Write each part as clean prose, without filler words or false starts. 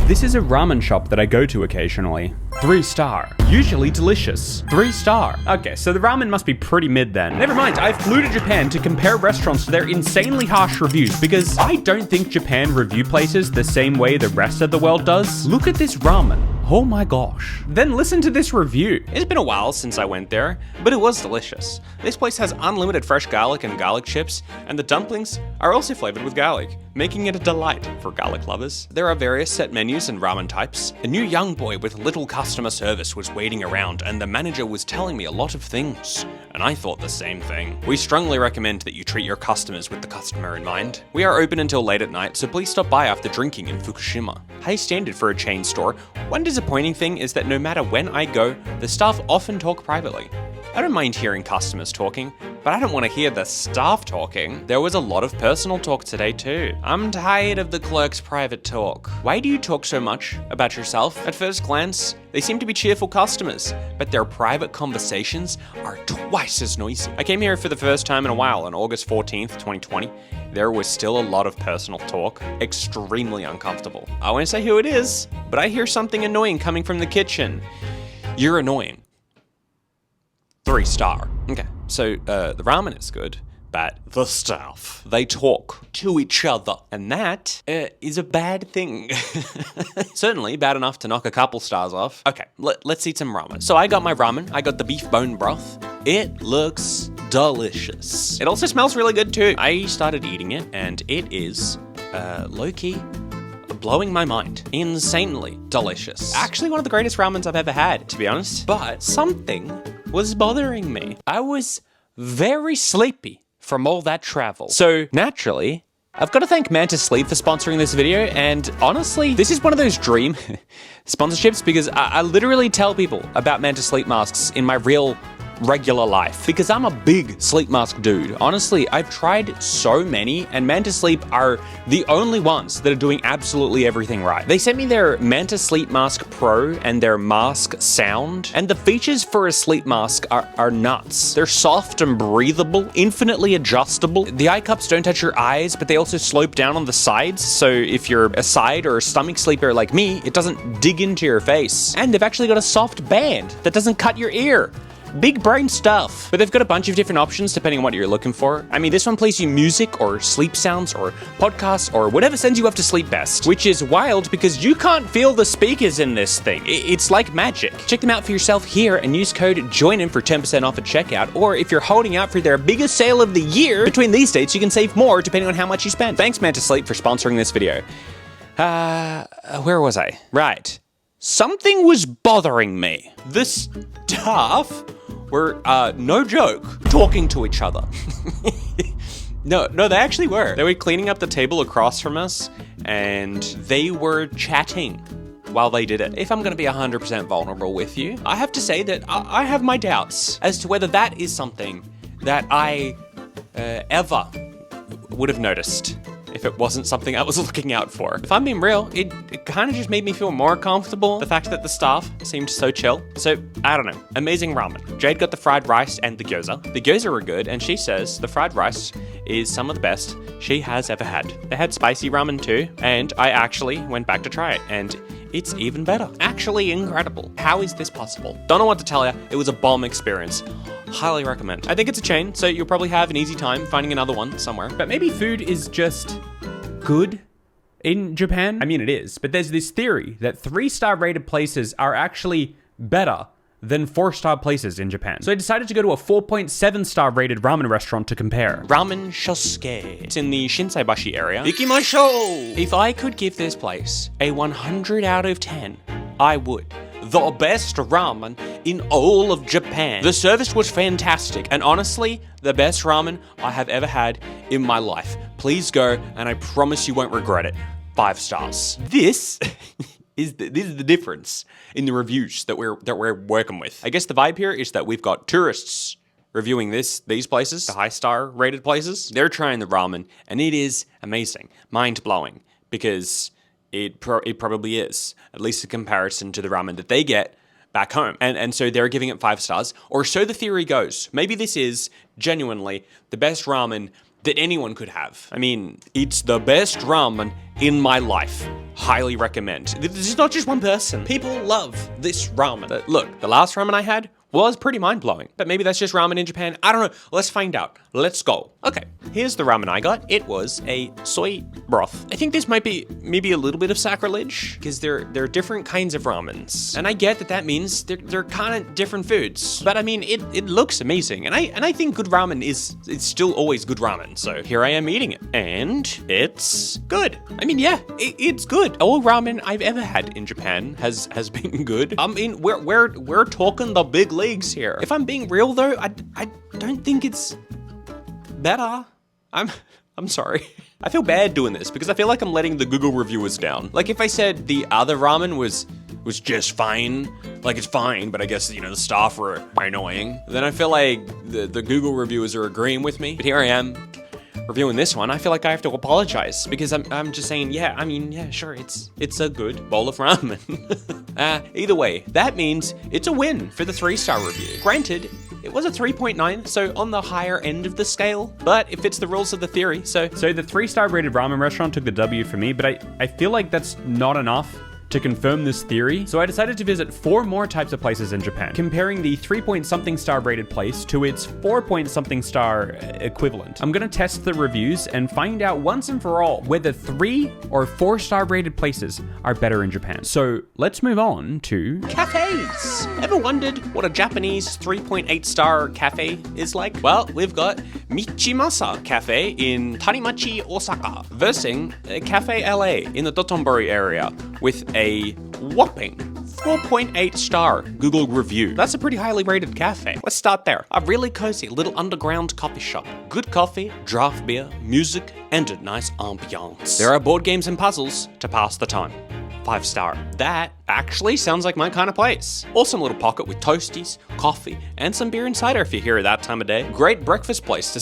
This is a ramen shop that I go to occasionally. 3 star. Usually delicious. 3 star. Okay, so the ramen must be pretty mid then. Never mind, I flew to Japan to compare restaurants to their insanely harsh reviews because I don't think Japan review places the same way the rest of the world does. Look at this ramen. Oh my gosh. Then listen to this review. It's been a while since I went there, but it was delicious. This place has unlimited fresh garlic and garlic chips, and the dumplings are also flavored with garlic, making it a delight for garlic lovers. There are various set menus and ramen types. A new young boy with little customer service was waiting around, and the manager was telling me a lot of things, and I thought the same thing. We strongly recommend that you treat your customers with the customer in mind. We are open until late at night, so please stop by after drinking in Fukushima. High standard for a chain store. One disappointing thing is that no matter when I go, the staff often talk privately. I don't mind hearing customers talking, but I don't want to hear the staff talking. There was a lot of personal talk today too. I'm tired of the clerk's private talk. Why do you talk so much about yourself? At first glance, they seem to be cheerful customers, but their private conversations are twice as noisy. I came here for the first time in a while on August 14th, 2020. There was still a lot of personal talk, extremely uncomfortable. I won't say who it is, but I hear something annoying coming from the kitchen. You're annoying. 3 star. Okay, so the ramen is good, but the staff, they talk to each other, and that is a bad thing. Certainly bad enough to knock a couple stars off. Okay, let's eat some ramen. So I got my ramen, I got the beef bone broth. It looks delicious. It also smells really good too. I started eating it, and it is low-key blowing my mind. Insanely delicious. Actually one of the greatest ramens I've ever had, to be honest. But something was bothering me. I was very sleepy from all that travel. So naturally, I've got to thank Manta Sleep for sponsoring this video, and honestly, this is one of those dream sponsorships because I literally tell people about Manta Sleep masks in my real regular life because I'm a big sleep mask dude. Honestly, I've tried so many, and Manta Sleep are the only ones that are doing absolutely everything right. They sent me their Manta Sleep Mask Pro and their Mask Sound, and the features for a sleep mask are nuts. They're soft and breathable, infinitely adjustable. The eye cups don't touch your eyes, but they also slope down on the sides, so if you're a side or a stomach sleeper like me, it doesn't dig into your face. And they've actually got a soft band that doesn't cut your ear. Big brain stuff. But they've got a bunch of different options depending on what you're looking for. I mean, this one plays you music or sleep sounds or podcasts or whatever sends you off to sleep best, which is wild because you can't feel the speakers in this thing. It's like magic. Check them out for yourself here and use code Joinen for 10% off at checkout, or if you're holding out for their biggest sale of the year, between these dates you can save more depending on how much you spend. Thanks Manta Sleep for sponsoring this video. Where was I? Right. Something was bothering me. The staff were, no joke, talking to each other. No, they actually were. They were cleaning up the table across from us, and they were chatting while they did it. If I'm gonna be 100% vulnerable with you, I have to say that I have my doubts as to whether that is something that I ever would have noticed if it wasn't something I was looking out for. If I'm being real, it kind of just made me feel more comfortable, the fact that the staff seemed so chill. So, I don't know. Amazing ramen. Jade got the fried rice and the gyoza. The gyoza were good, and she says the fried rice is some of the best she has ever had. They had spicy ramen too, and I actually went back to try it, and it's even better. Actually incredible. How is this possible? Don't know what to tell you. It was a bomb experience. Highly recommend. I think it's a chain, so you'll probably have an easy time finding another one somewhere. But maybe food is just good in Japan. I mean, it is, but there's this theory that 3-star rated places are actually better than 4-star places in Japan. So I decided to go to a 4.7-star rated ramen restaurant to compare. Ramen Shosuke. It's in the Shinsaibashi area. Ikimashou! If I could give this place a 100 out of 10, I would. The best ramen in all of Japan. The service was fantastic, and honestly, the best ramen I have ever had in my life. Please go, and I promise you won't regret it. 5 stars. This is the difference in the reviews that we're working with. I guess the vibe here is that we've got tourists reviewing these places, the high star rated places. They're trying the ramen, and it is amazing, mind blowing, because it probably is, at least in comparison to the ramen that they get back home. And so they're giving it 5 stars, or so the theory goes. Maybe this is genuinely the best ramen that anyone could have. I mean, it's the best ramen in my life. Highly recommend. This is not just one person. People love this ramen. Look, the last ramen I had was pretty mind-blowing, but maybe that's just ramen in Japan. I don't know. Let's find out. Let's go. Okay, here's the ramen I got. It was a soy broth. I think this might be maybe a little bit of sacrilege because there are different kinds of ramens, and I get that means they're kind of different foods. But I mean, it looks amazing, and I think good ramen it's still always good ramen. So here I am eating it, and it's good. I mean, yeah, it's good. All ramen I've ever had in Japan has been good. I mean, we're talking the big leagues here. If I'm being real though, I don't think it's better. I'm sorry. I feel bad doing this because I feel like I'm letting the Google reviewers down. Like if I said the other ramen was just fine, like it's fine, but I guess, you know, the staff are annoying, then I feel like the Google reviewers are agreeing with me. But here I am reviewing this one. I feel like I have to apologize because I'm just saying, yeah, I mean, yeah, sure, it's a good bowl of ramen. Either way, that means it's a win for the 3-star review. Granted, it was a 3.9, so on the higher end of the scale, but it fits the rules of the theory, so So the 3-star rated ramen restaurant took the W for me, but I feel like that's not enough to confirm this theory, so I decided to visit 4 more types of places in Japan, comparing the 3-point-something star rated place to its 4-point-something star equivalent. I'm gonna test the reviews and find out once and for all whether 3 or 4-star rated places are better in Japan. So let's move on to cafes. Ever wondered what a Japanese 3.8-star cafe is like? Well, we've got Michimasa Cafe in Tanimachi, Osaka, versing Cafe LA in the Dotonbori area with a whopping 4.8 star Google review. That's a pretty highly rated cafe. Let's start there. A really cozy little underground coffee shop. Good coffee, draft beer, music, and a nice ambiance. There are board games and puzzles to pass the time. 5-star. That actually sounds like my kind of place. Awesome little pocket with toasties, coffee, and some beer and cider if you're here at that time of day. Great breakfast place to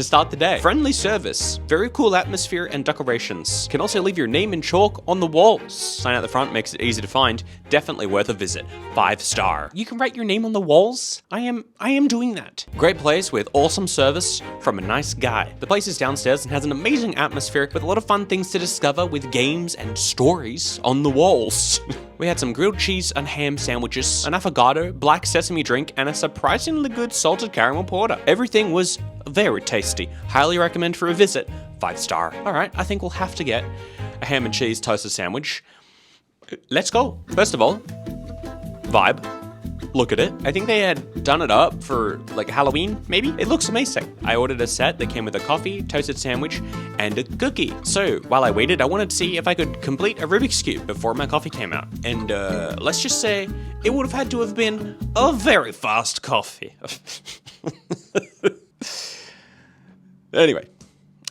start the day. Friendly service, very cool atmosphere and decorations. Can also leave your name in chalk on the walls. Sign out the front makes it easy to find. Definitely worth a visit. 5-star. You can write your name on the walls? I am doing that. Great place with awesome service from a nice guy. The place is downstairs and has an amazing atmosphere with a lot of fun things to discover with games and stories on the walls. We had some grilled cheese and ham sandwiches, an affogato, black sesame drink, and a surprisingly good salted caramel porter. Everything was very tasty. Highly recommend for a visit. 5-star. All right, I think we'll have to get a ham and cheese toasted sandwich. Let's go. First of all, vibe. Look at it. I think they had done it up for like Halloween, maybe? It looks amazing. I ordered a set that came with a coffee, toasted sandwich, and a cookie. So while I waited, I wanted to see if I could complete a Rubik's Cube before my coffee came out. And let's just say it would have had to have been a very fast coffee. Anyway,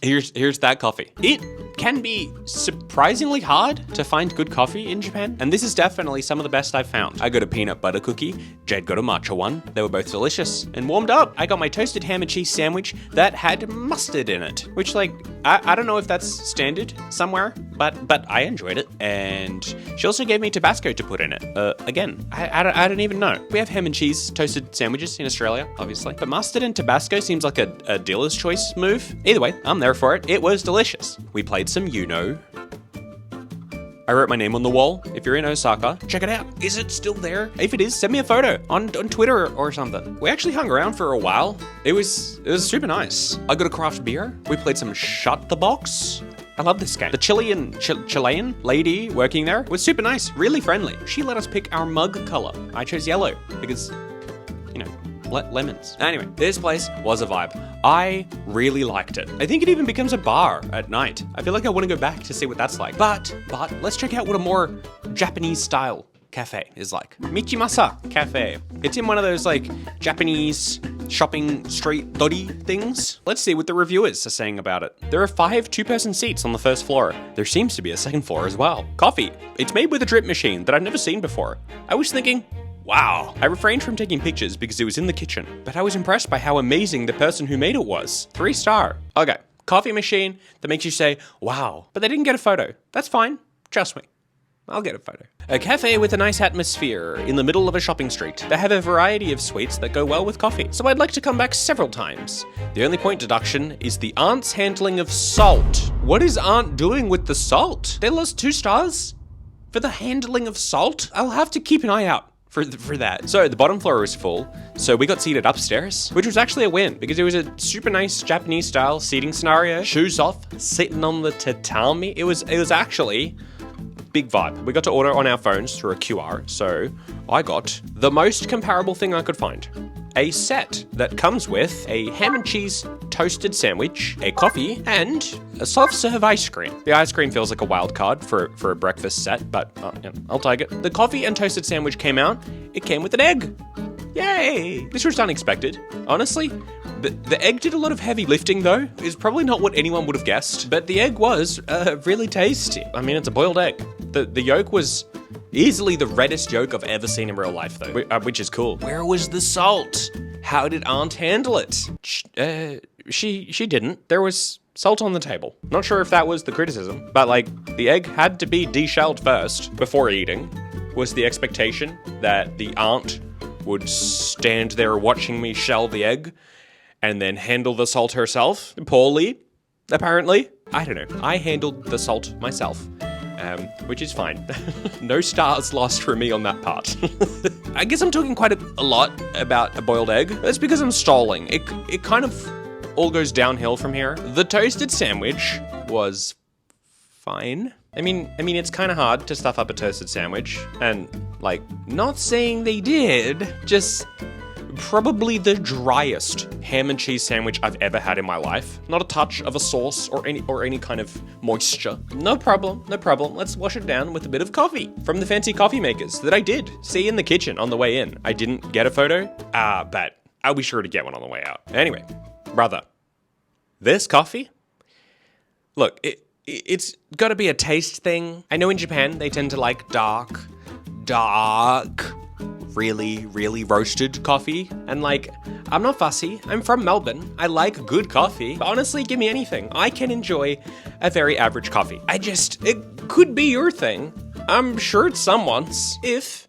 here's that coffee. It can be surprisingly hard to find good coffee in Japan, and this is definitely some of the best I've found. I got a peanut butter cookie, Jade got a matcha one. They were both delicious and warmed up. I got my toasted ham and cheese sandwich that had mustard in it, which like, I don't know if that's standard somewhere, but I enjoyed it. And she also gave me Tabasco to put in it. Again, I don't even know. We have ham and cheese toasted sandwiches in Australia, obviously, but mustard and Tabasco seems like a dealer's choice move. Either way, I'm there for it. It was delicious. We played some Uno. I wrote my name on the wall. If you're in Osaka, check it out. Is it still there? If it is, send me a photo on Twitter or something. We actually hung around for a while. It was super nice. I got a craft beer. We played some Shut the Box. I love this game. The Chilean lady working there was super nice, really friendly. She let us pick our mug color. I chose yellow because, you know, lemons. Anyway, this place was a vibe. I really liked it. I think it even becomes a bar at night. I feel like I want to go back to see what that's like. But let's check out what a more Japanese style cafe is like. Michimasa Cafe. It's in one of those like Japanese shopping street dori things. Let's see what the reviewers are saying about it. There are 5 two-person seats on the first floor. There seems to be a second floor as well. Coffee. It's made with a drip machine that I've never seen before. I was thinking, wow. I refrained from taking pictures because it was in the kitchen, but I was impressed by how amazing the person who made it was. 3-star. Okay, coffee machine that makes you say, wow. But they didn't get a photo. That's fine. Trust me. I'll get a photo. A cafe with a nice atmosphere in the middle of a shopping street. They have a variety of sweets that go well with coffee, so I'd like to come back several times. The only point deduction is the aunt's handling of salt. What is aunt doing with the salt? They lost 2 stars for the handling of salt? I'll have to keep an eye out for that. So the bottom floor was full, so we got seated upstairs, which was actually a win because it was a super nice Japanese style seating scenario. Shoes off, sitting on the tatami. It was actually big vibe. We got to order on our phones through a QR, so I got the most comparable thing I could find. A set that comes with a ham and cheese toasted sandwich, a coffee, and a soft serve ice cream. The ice cream feels like a wild card for a breakfast set, but yeah, I'll take it. The coffee and toasted sandwich came out. It came with an egg. Yay! This was unexpected. Honestly, the egg did a lot of heavy lifting though. It's probably not what anyone would have guessed, but the egg was really tasty. I mean, it's a boiled egg. The yolk was easily the reddest yolk I've ever seen in real life though, which is cool. Where was the salt? How did Aunt handle it? She didn't. There was salt on the table. Not sure if that was the criticism, but like the egg had to be deshelled first before eating. Was the expectation that the aunt would stand there watching me shell the egg and then handle the salt herself? Poorly, apparently. I don't know. I handled the salt myself. Which is fine. No stars lost for me on that part. I guess I'm talking quite a lot about a boiled egg. That's because I'm stalling. It kind of all goes downhill from here. The toasted sandwich was fine. I mean, it's kind of hard to stuff up a toasted sandwich, and like, not saying they did, just probably the driest ham and cheese sandwich I've ever had in my life. Not a touch of a sauce or any kind of moisture. No problem. Let's wash it down with a bit of coffee from the fancy coffee makers that I did see in the kitchen on the way in. I didn't get a photo, but I'll be sure to get one on the way out. Anyway, brother, this coffee, look, it's got to be a taste thing. I know in Japan they tend to like dark, really roasted coffee, and like, I'm not fussy. I'm from Melbourne. I like good coffee, but honestly, give me anything. I can enjoy a very average coffee. It could be your thing. I'm sure it's someone's, if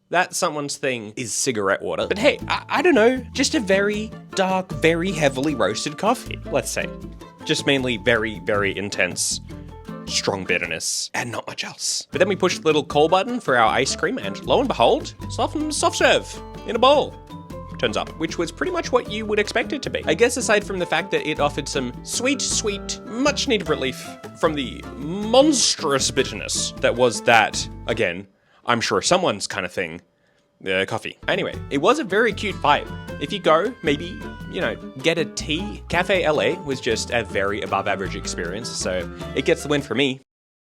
that someone's thing is cigarette water. But hey, I don't know, just a very dark, very heavily roasted coffee, let's say. Just mainly very intense, strong bitterness, and not much else. But then we pushed the little call button for our ice cream, and lo and behold, soft serve in a bowl turns up, which was pretty much what you would expect it to be. I guess aside from the fact that it offered some sweet, much needed relief from the monstrous bitterness that was that, again, I'm sure someone's kind of thing, coffee. Anyway, it was a very cute vibe. If you go, maybe, get a tea. Cafe LA was just a very above average experience, so it gets the win for me.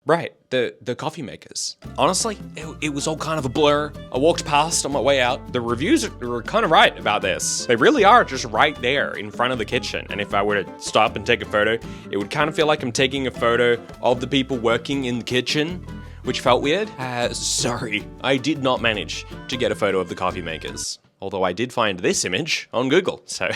Right, the coffee makers. Honestly, it was all kind of a blur. I walked past on my way out. The reviews were kind of right about this. They really are just right there in front of the kitchen. And if I were to stop and take a photo, it would kind of feel like I'm taking a photo of the people working in the kitchen, which felt weird. Sorry, I did not manage to get a photo of the coffee makers. Although I did find this image on Google, so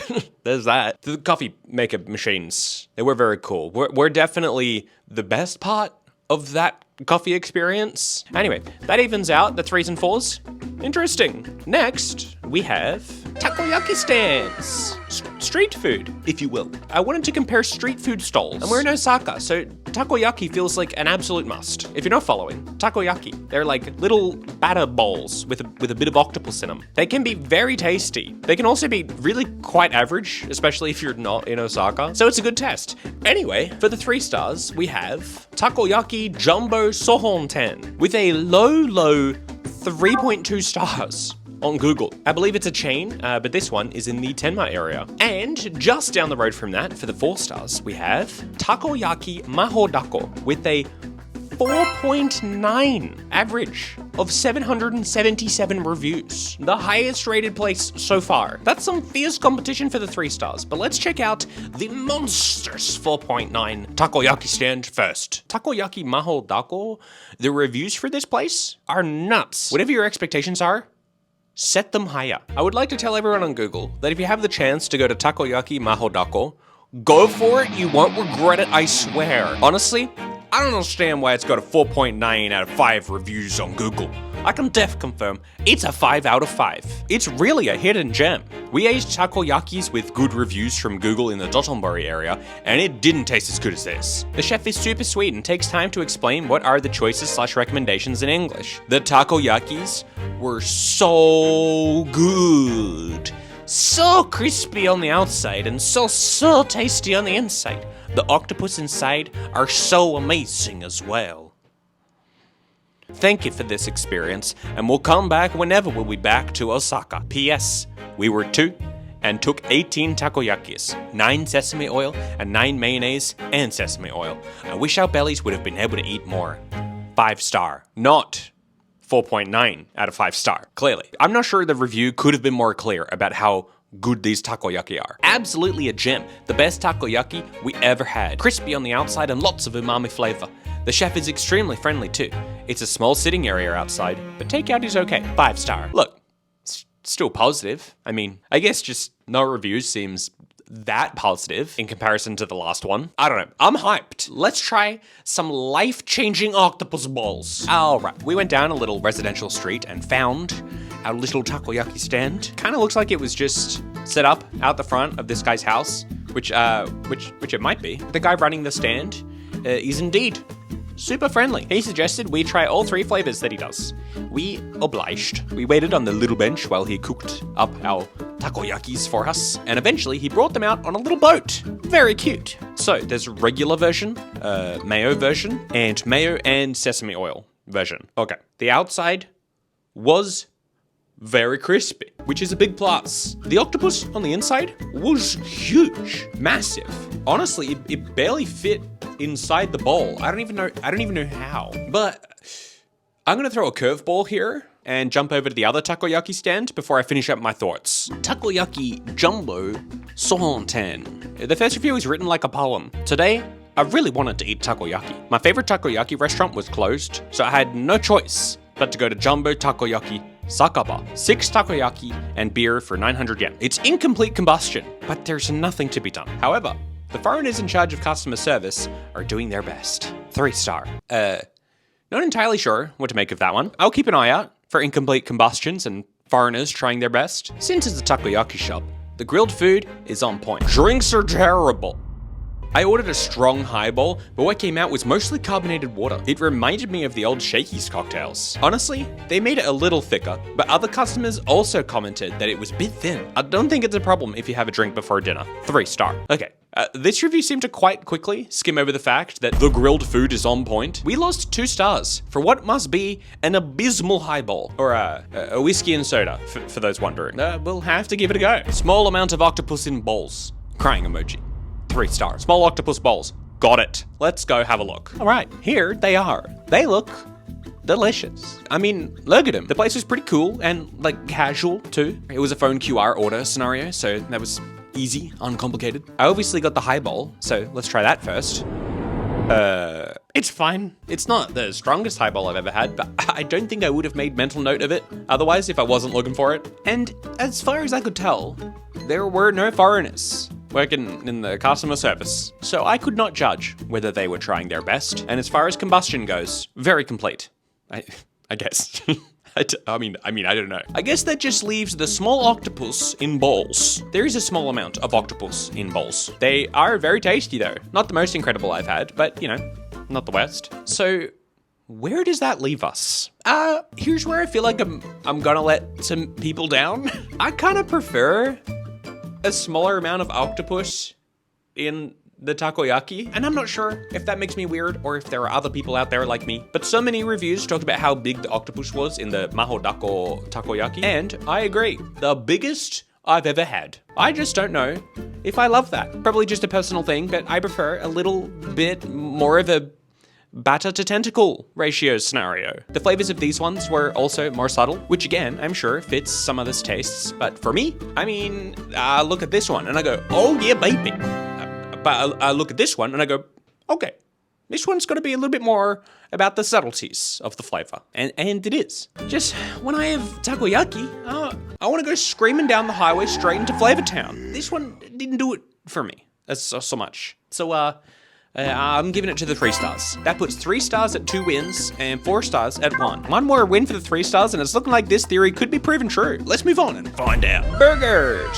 there's that. The coffee maker machines, they were very cool. We're definitely the best part of that coffee experience. Anyway, that evens out the 3s and 4s. Interesting. Next, we have takoyaki stands. Street food, if you will. I wanted to compare street food stalls. And we're in Osaka, so takoyaki feels like an absolute must. If you're not following, takoyaki, they're like little batter bowls with a bit of octopus in them. They can be very tasty. They can also be really quite average, especially if you're not in Osaka. So it's a good test. Anyway, for the 3 stars, we have takoyaki jumbo sohon ten with a low 3.2 stars on Google. I believe it's a chain, but this one is in the Tenma area. And just down the road from that, for the 4 stars, we have Takoyaki Mahodako with a 4.9 average of 777 reviews. The highest rated place so far. That's some fierce competition for the 3 stars, but let's check out the monstrous 4.9 takoyaki stand first. Takoyaki Mahodako, the reviews for this place are nuts. Whatever your expectations are, set them higher. I would like to tell everyone on Google that if you have the chance to go to Takoyaki Mahodako, go for it, you won't regret it, I swear. Honestly, I don't understand why it's got a 4.9 out of 5 reviews on Google. I can def confirm it's a 5 out of 5. It's really a hidden gem. We ate takoyakis with good reviews from Google in the Dotonbori area, and it didn't taste as good as this. The chef is super sweet and takes time to explain what are the choices / recommendations in English. The takoyakis were so good. So crispy on the outside and so tasty on the inside. The octopus inside are so amazing as well. Thank you for this experience, and we'll come back whenever we'll be back to Osaka. P.S. We were 2 and took 18 takoyakis, 9 sesame oil and 9 mayonnaise and sesame oil. I wish our bellies would have been able to eat more. 5 star, not 4.9 out of 5 star, clearly. I'm not sure the review could have been more clear about how good these takoyaki are. Absolutely a gem. The best takoyaki we ever had. Crispy on the outside and lots of umami flavor. The chef is extremely friendly too. It's a small sitting area outside, but takeout is okay. 5 star. Look, still positive. I mean, I guess just no reviews seems that positive in comparison to the last one. I don't know. I'm hyped. Let's try some life-changing octopus balls. Alright, we went down a little residential street and found our little takoyaki stand. Kind of looks like it was just set up out the front of this guy's house, which it might be. The guy running the stand is indeed super friendly. He suggested we try all 3 flavors that he does. We obliged. We waited on the little bench while he cooked up our takoyakis for us, and eventually he brought them out on a little boat. Very cute. So there's a regular version, mayo version, and mayo and sesame oil version. Okay. The outside was very crispy, which is a big plus. The octopus on the inside was huge, massive. Honestly, it barely fit inside the bowl. I don't even know how. But I'm gonna throw a curveball here and jump over to the other takoyaki stand before I finish up my thoughts. Takoyaki Jumbo Sohonten. The first review is written like a poem. Today, I really wanted to eat takoyaki. My favorite takoyaki restaurant was closed, so I had no choice but to go to Jumbo Takoyaki Sakaba. 6 takoyaki and beer for 900 yen. It's incomplete combustion, but there's nothing to be done. However, the foreigners in charge of customer service are doing their best. 3 star. Not entirely sure what to make of that one. I'll keep an eye out for incomplete combustions and foreigners trying their best. Since it's a takoyaki shop, the grilled food is on point. Drinks are terrible. I ordered a strong highball, but what came out was mostly carbonated water. It reminded me of the old Shakey's cocktails. Honestly, they made it a little thicker, but other customers also commented that it was a bit thin. I don't think it's a problem if you have a drink before dinner. 3 star. Okay. This review seemed to quite quickly skim over the fact that the grilled food is on point. We lost 2 stars for what must be an abysmal highball, or a whiskey and soda, for those wondering. We'll have to give it a go. Small amount of octopus in bowls. Crying emoji. 3 stars. Small octopus bowls. Got it. Let's go have a look. All right, here they are. They look delicious. I mean, look at them. The place was pretty cool and like casual too. It was a phone QR order scenario, so that was easy, uncomplicated. I obviously got the highball, so let's try that first. It's fine. It's not the strongest highball I've ever had, but I don't think I would have made mental note of it otherwise if I wasn't looking for it. And as far as I could tell, there were no foreigners working in the customer service, so I could not judge whether they were trying their best. And as far as combustion goes, very complete. I guess. I mean, I don't know. I guess that just leaves the small octopus in bowls. There is a small amount of octopus in bowls. They are very tasty though. Not the most incredible I've had, but you know, not the worst. So where does that leave us? Here's where I feel like I'm gonna let some people down. I kind of prefer a smaller amount of octopus in the takoyaki, and I'm not sure if that makes me weird or if there are other people out there like me, but so many reviews talked about how big the octopus was in the Mahodako takoyaki, and I agree, the biggest I've ever had. I just don't know if I love that. Probably just a personal thing, but I prefer a little bit more of a batter to tentacle ratio scenario. The flavors of these ones were also more subtle, which again, I'm sure fits some others' tastes, but for me, I mean, I look at this one and I go, oh yeah, baby. But I look at this one and I go, okay, this one's got to be a little bit more about the subtleties of the flavor. And it is. Just when I have takoyaki, I want to go screaming down the highway straight into Flavor Town. This one didn't do it for me so much. So, I'm giving it to the 3 stars. That puts 3 stars at 2 wins and 4 stars at 1. One more win for the 3 stars, and it's looking like this theory could be proven true. Let's move on and find out. Burgers.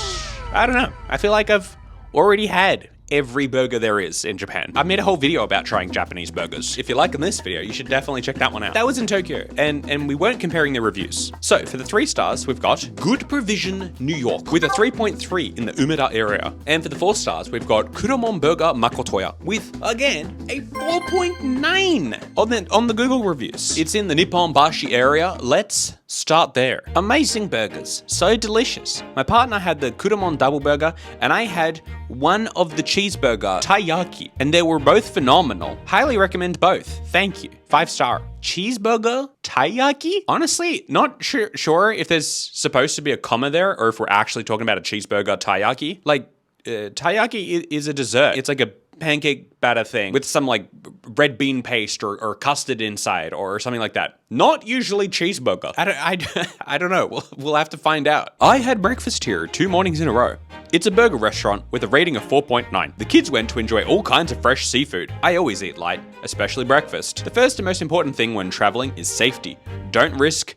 I don't know. I feel like I've already had every burger there is in Japan. I made a whole video about trying Japanese burgers. If you're liking this video, you should definitely check that one out. That was in Tokyo, and we weren't comparing the reviews. So for the 3 stars, we've got Good Provision New York with a 3.3 in the Umeda area. And for the 4 stars, we've got Kuromon Burger Makotoya with, again, a 4.9 on the Google reviews. It's in the Nippon Bashi area. Let's start there. Amazing burgers, so delicious. My partner had the Kuromon double burger, and I had one of the cheeseburger taiyaki, and they were both phenomenal. Highly recommend both. Thank you. 5-star. Cheeseburger taiyaki? Honestly, not sure if there's supposed to be a comma there, or if we're actually talking about a cheeseburger taiyaki. Like, taiyaki is a dessert. It's like a pancake batter thing with some like red bean paste or custard inside or something like that. Not usually cheeseburger. I don't know. We'll have to find out. I had breakfast here 2 mornings in a row. It's a burger restaurant with a rating of 4.9. The kids went to enjoy all kinds of fresh seafood. I always eat light, especially breakfast. The first and most important thing when traveling is safety. Don't risk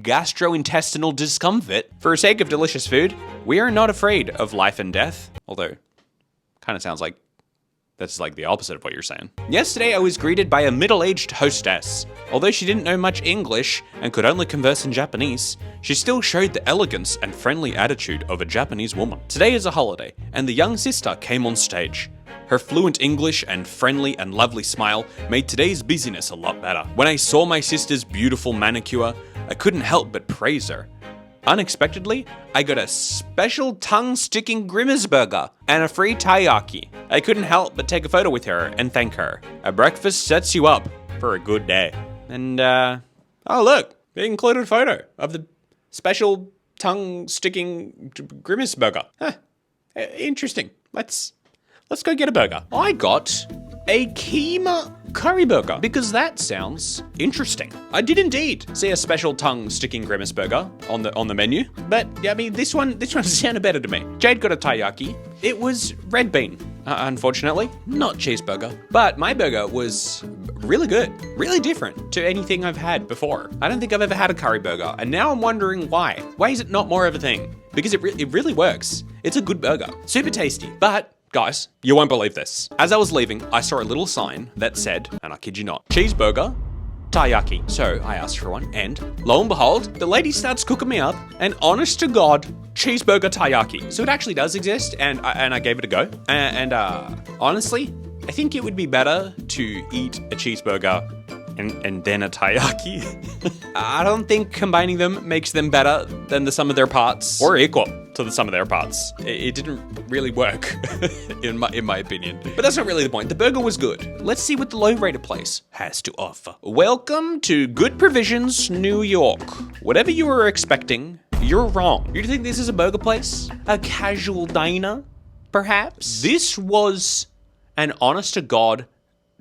gastrointestinal discomfort. For the sake of delicious food, we are not afraid of life and death. Although, kind of sounds like that's like the opposite of what you're saying. Yesterday, I was greeted by a middle-aged hostess. Although she didn't know much English and could only converse in Japanese, she still showed the elegance and friendly attitude of a Japanese woman. Today is a holiday, and the young sister came on stage. Her fluent English and friendly and lovely smile made today's busyness a lot better. When I saw my sister's beautiful manicure, I couldn't help but praise her. Unexpectedly, I got a special tongue-sticking grimace burger and a free taiyaki. I couldn't help but take a photo with her and thank her. A breakfast sets you up for a good day. And, oh look, they included a photo of the special tongue-sticking grimace burger. Huh, interesting. Let's go get a burger. I got a keema curry burger because that sounds interesting. I did indeed see a special tongue-sticking grimace burger on the menu, but I mean this one sounded better to me. Jade got a taiyaki. It was red bean, unfortunately, not cheeseburger. But my burger was really good, really different to anything I've had before. I don't think I've ever had a curry burger, and now I'm wondering why. Why is it not more of a thing? Because it really works. It's a good burger, super tasty, but guys, you won't believe this. As I was leaving, I saw a little sign that said, and I kid you not, cheeseburger, taiyaki. So I asked for one, and lo and behold, the lady starts cooking me up an honest to God cheeseburger taiyaki. So it actually does exist, and I gave it a go. And honestly, I think it would be better to eat a cheeseburger and then a taiyaki. I don't think combining them makes them better than the sum of their parts, or equal to the sum of their parts. It didn't really work, in my opinion. But that's not really the point. The burger was good. Let's see what the low-rated place has to offer. Welcome to Good Provisions, New York. Whatever you were expecting, you're wrong. You think this is a burger place? A casual diner, perhaps? This was an honest-to-God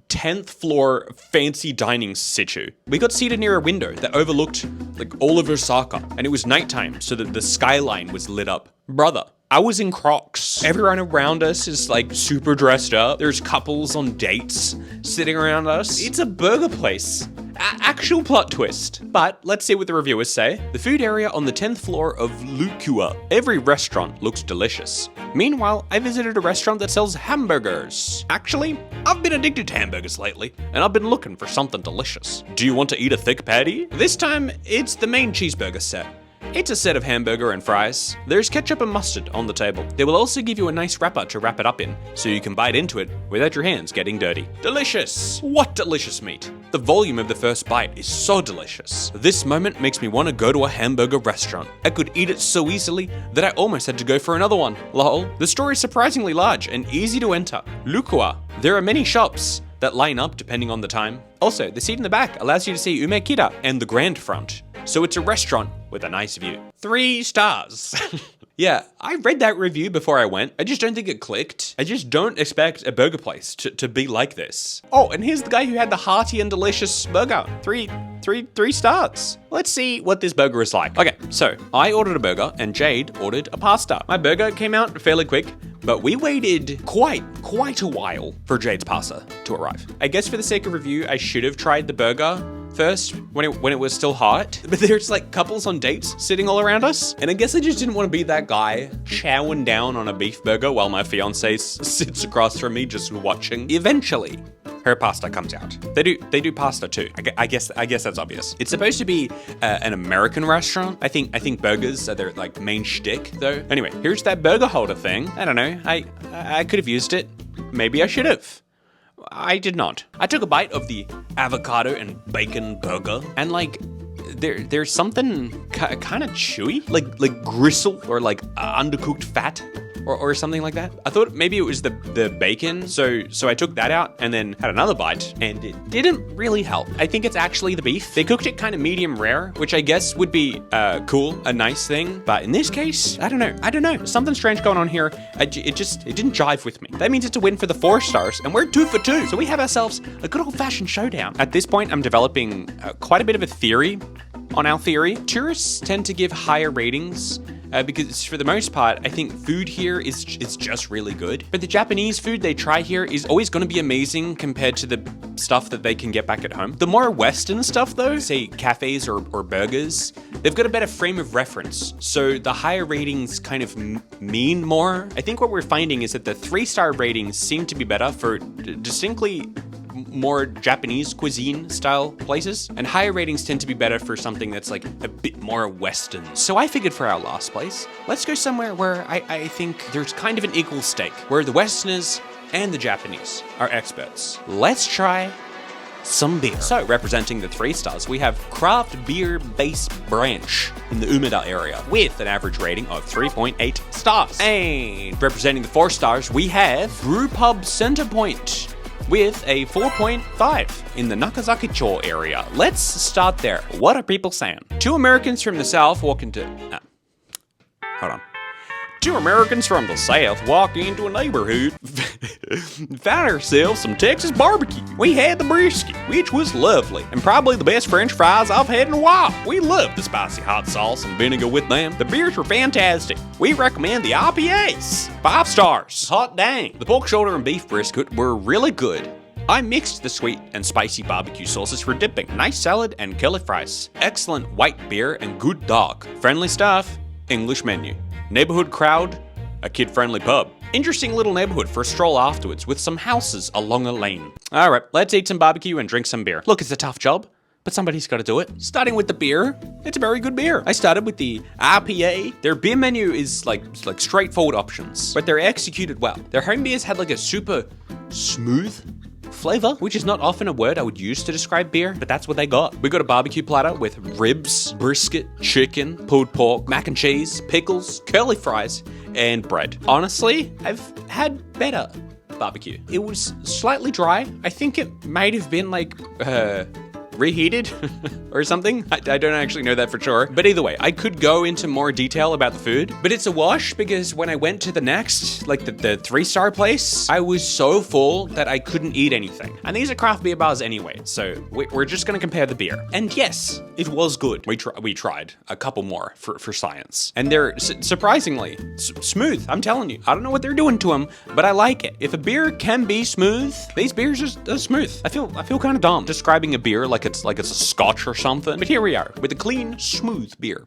10th floor fancy dining situ. We got seated near a window that overlooked like all of Osaka, and it was nighttime, so that the skyline was lit up. Brother, I was in Crocs. Everyone around us is like super dressed up. There's couples on dates sitting around us. It's a burger place. Actual plot twist. But let's see what the reviewers say. The food area on the 10th floor of Lukua. Every restaurant looks delicious. Meanwhile, I visited a restaurant that sells hamburgers. Actually, I've been addicted to hamburgers lately, and I've been looking for something delicious. Do you want to eat a thick patty? This time, it's the main cheeseburger set. It's a set of hamburger and fries. There's ketchup and mustard on the table. They will also give you a nice wrapper to wrap it up in, so you can bite into it without your hands getting dirty. Delicious! What delicious meat! The volume of the first bite is so delicious. This moment makes me want to go to a hamburger restaurant. I could eat it so easily that I almost had to go for another one. Lol. The store is surprisingly large and easy to enter. Lukua. There are many shops that line up depending on the time. Also, the seat in the back allows you to see Umekita and the grand front. So it's a restaurant with a nice view. 3 stars. Yeah, I read that review before I went. I just don't think it clicked. I just don't expect a burger place to be like this. Oh, and here's the guy who had the hearty and delicious burger. 3 stars. Let's see what this burger is like. Okay, so I ordered a burger and Jade ordered a pasta. My burger came out fairly quick, but we waited quite a while for Jade's pasta to arrive. I guess for the sake of review, I should have tried the burger first when it was still hot, but there's like couples on dates sitting all around us, and I guess I just didn't want to be that guy chowing down on a beef burger while my fiance sits across from me just watching. Eventually, her pasta comes out. They do pasta too. I guess that's obvious. It's supposed to be an American restaurant. I think burgers are their like main shtick though. Anyway, here's that burger holder thing. I don't know. I could have used it. Maybe I should have. I did not. I took a bite of the avocado and bacon burger, and like there's something kind of chewy, like gristle or like undercooked fat. Or something like that. I thought maybe it was the bacon, so I took that out and then had another bite, and it didn't really help. I think it's actually the beef. They cooked it kind of medium rare, which I guess would be cool, a nice thing. But in this case, I don't know. Something strange going on here. It didn't jive with me. That means it's a win for the 4 stars, and we're 2 for 2. So we have ourselves a good old-fashioned showdown. At this point, I'm developing quite a bit of a theory on our theory. Tourists tend to give higher ratings because for the most part, I think food here is just really good. But the Japanese food they try here is always going to be amazing compared to the stuff that they can get back at home. The more Western stuff though, say cafes or burgers, they've got a better frame of reference. So the higher ratings kind of mean more. I think what we're finding is that the 3-star ratings seem to be better for distinctly more Japanese cuisine style places, and higher ratings tend to be better for something that's like a bit more Western. So I figured for our last place, let's go somewhere where I think there's kind of an equal stake, where the Westerners and the Japanese are experts. Let's try some beer. So representing the 3 stars, we have craft beer base branch in the Umeda area with an average rating of 3.8 stars. And representing the 4 stars, we have Brewpub Centerpoint with a 4.5 in the Nakazaki-cho area. Let's start there. What are people saying? 2 Americans from the South walk into... hold on. 2 Americans from the South walked into a neighborhood and found ourselves some Texas barbecue. We had the brisket, which was lovely, and probably the best French fries I've had in a while. We loved the spicy hot sauce and vinegar with them. The beers were fantastic. We recommend the IPAs. 5 stars. Hot dang. The pork shoulder and beef brisket were really good. I mixed the sweet and spicy barbecue sauces for dipping. Nice salad and curly fries. Excellent white beer and good dog. Friendly staff. English menu. Neighborhood crowd, a kid-friendly pub. Interesting little neighborhood for a stroll afterwards with some houses along a lane. All right, let's eat some barbecue and drink some beer. Look, it's a tough job, but somebody's got to do it. Starting with the beer, it's a very good beer. I started with the IPA. Their beer menu is like straightforward options, but they're executed well. Their home beers had like a super smooth flavor, which is not often a word I would use to describe beer, but that's what they got. We got a barbecue platter with ribs, brisket, chicken, pulled pork, mac and cheese, pickles, curly fries, and bread. Honestly, I've had better barbecue. It was slightly dry. I think it might have been like reheated or something. I don't actually know that for sure. But either way, I could go into more detail about the food, but it's a wash because when I went to the next, like the 3-star place, I was so full that I couldn't eat anything. And these are craft beer bars anyway, so we're just gonna compare the beer. And yes, it was good. We tried a couple more for science. And they're surprisingly smooth, I'm telling you. I don't know what they're doing to them, but I like it. If a beer can be smooth, these beers are smooth. I feel kind of dumb describing a beer like it's a scotch or something, but here we are with a clean, smooth beer.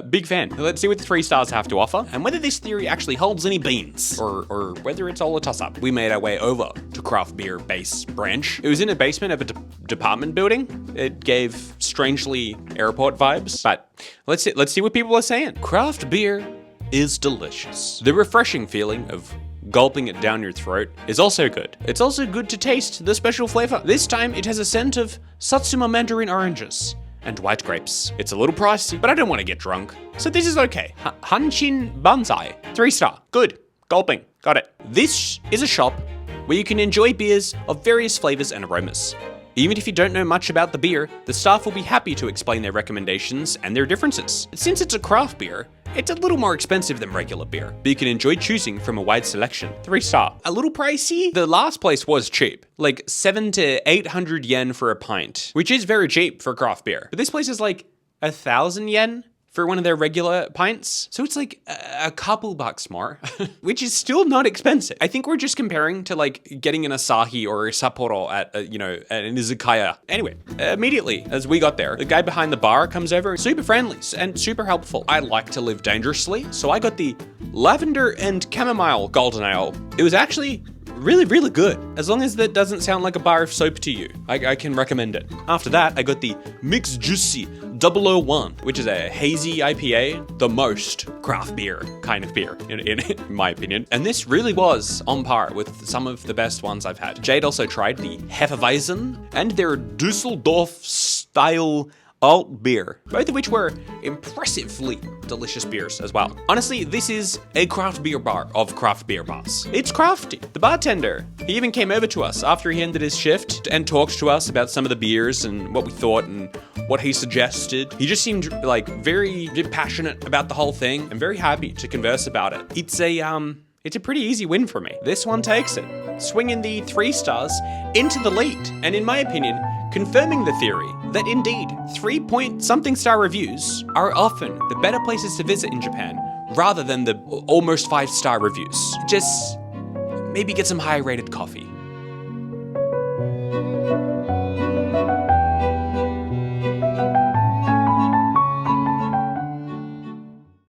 Big fan. Let's see what the 3 stars have to offer and whether this theory actually holds any beans or whether it's all a toss-up. We made our way over to craft beer base branch. It was in a basement of a department building. It gave strangely airport vibes, but let's see what people are saying. Craft beer is delicious. The refreshing feeling of gulping it down your throat is also good. It's also good to taste the special flavor. This time it has a scent of Satsuma mandarin oranges and white grapes. It's a little pricey, but I don't want to get drunk, so this is okay. Hanshin Banzai, 3-star, good. Gulping, got it. This is a shop where you can enjoy beers of various flavors and aromas. Even if you don't know much about the beer, the staff will be happy to explain their recommendations and their differences. Since it's a craft beer, it's a little more expensive than regular beer, but you can enjoy choosing from a wide selection. 3-star. A little pricey? The last place was cheap, like 700 to 800 yen for a pint, which is very cheap for craft beer. But this place is like 1,000 yen for one of their regular pints. So it's like a couple bucks more, which is still not expensive. I think we're just comparing to like getting an Asahi or a Sapporo at, at an izakaya. Anyway, immediately as we got there, the guy behind the bar comes over, super friendly and super helpful. I like to live dangerously, so I got the lavender and chamomile golden ale. It was actually really, really good. As long as that doesn't sound like a bar of soap to you, I can recommend it. After that, I got the Mixed Juicy 001, which is a hazy IPA, the most craft beer kind of beer, in my opinion. And this really was on par with some of the best ones I've had. Jade also tried the Hefeweizen and their Dusseldorf style alt beer, both of which were impressively delicious beers as well. Honestly, this is a craft beer bar of craft beer bars. It's crafty. The bartender, he even came over to us after he ended his shift and talked to us about some of the beers and what we thought and what he suggested. He just seemed like very passionate about the whole thing and very happy to converse about it. It's a pretty easy win for me. This one takes it, swinging the 3 stars into the lead, and in my opinion, confirming the theory that indeed 3-point-something star reviews are often the better places to visit in Japan rather than the almost 5-star reviews. Just maybe get some high-rated coffee.